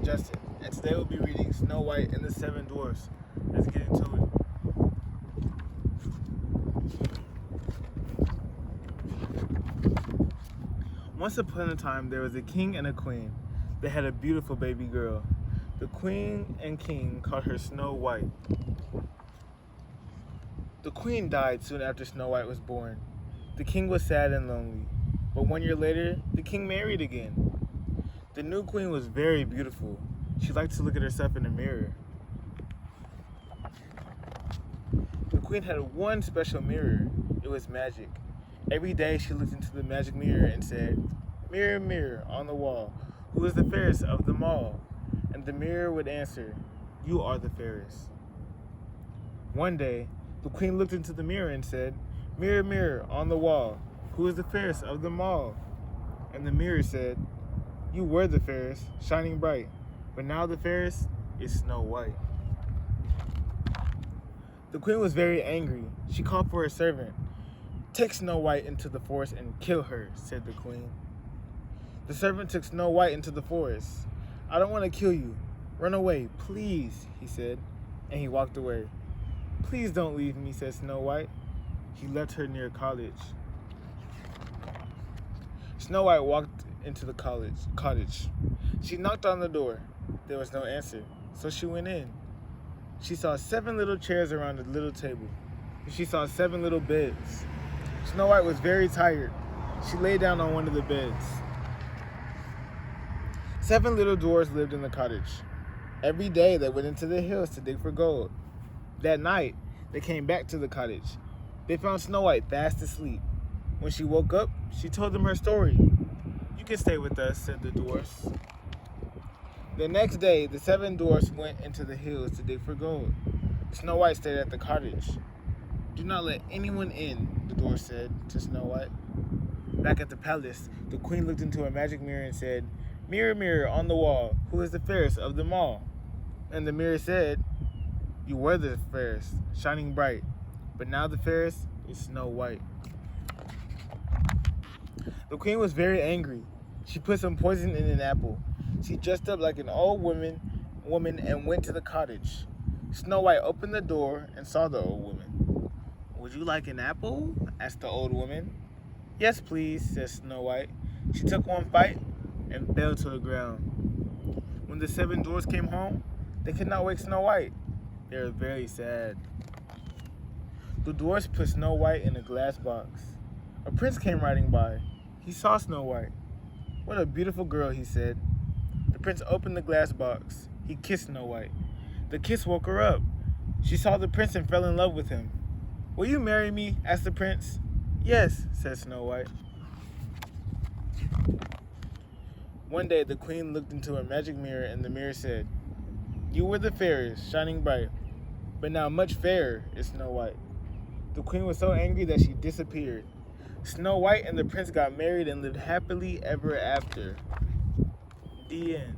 Justin, and today we'll be reading Snow White and the Seven Dwarfs. Let's get into it. Once upon a time, there was a king and a queen. They had a beautiful baby girl. The queen and king called her Snow White. The queen died soon after Snow White was born. The king was sad and lonely, but 1 year later, the king married again. The new queen was very beautiful. She liked to look at herself in a mirror. The queen had one special mirror. It was magic. Every day she looked into the magic mirror and said, "Mirror, mirror on the wall, who is the fairest of them all?" And the mirror would answer, "You are the fairest." One day, the queen looked into the mirror and said, "Mirror, mirror on the wall, who is the fairest of them all?" And the mirror said, "You were the fairest, shining bright, but now the fairest is Snow White." The queen was very angry. She called for her servant. "Take Snow White into the forest and kill her," said the queen. The servant took Snow White into the forest. "I don't want to kill you. Run away, please," he said, and he walked away. "Please don't leave me," said Snow White. He left her near a cottage. Snow White walked into the cottage. She knocked on the door. There was no answer, so she went in. She saw 7 little chairs around a little table. She saw 7 little beds. Snow White was very tired. She lay down on one of the beds. 7 little dwarfs lived in the cottage. Every day they went into the hills to dig for gold. That night, they came back to the cottage. They found Snow White fast asleep. When she woke up, she told them her story. "You can stay with us," said the dwarfs. The next day, the 7 dwarfs went into the hills to dig for gold. Snow White stayed at the cottage. "Do not let anyone in," the dwarf said to Snow White. Back at the palace, the queen looked into a magic mirror and said, "Mirror, mirror on the wall, who is the fairest of them all?" And the mirror said, "You were the fairest, shining bright, but now the fairest is Snow White." The queen was very angry. She put some poison in an apple. She dressed up like an old woman and went to the cottage. Snow White opened the door and saw the old woman. "Would you like an apple?" asked the old woman. "Yes, please," said Snow White. She took one bite and fell to the ground. When the 7 dwarfs came home, they could not wake Snow White. They were very sad. The dwarfs put Snow White in a glass box. A prince came riding by. He saw Snow White. "What a beautiful girl," he said. The prince opened the glass box. He kissed Snow White. The kiss woke her up. She saw the prince and fell in love with him. "Will you marry me?" asked the prince. "Yes," said Snow White. One day the queen looked into a magic mirror and the mirror said, "You were the fairest, shining bright, but now much fairer is Snow White." The queen was so angry that she disappeared. Snow White and the prince got married and lived happily ever after. The end.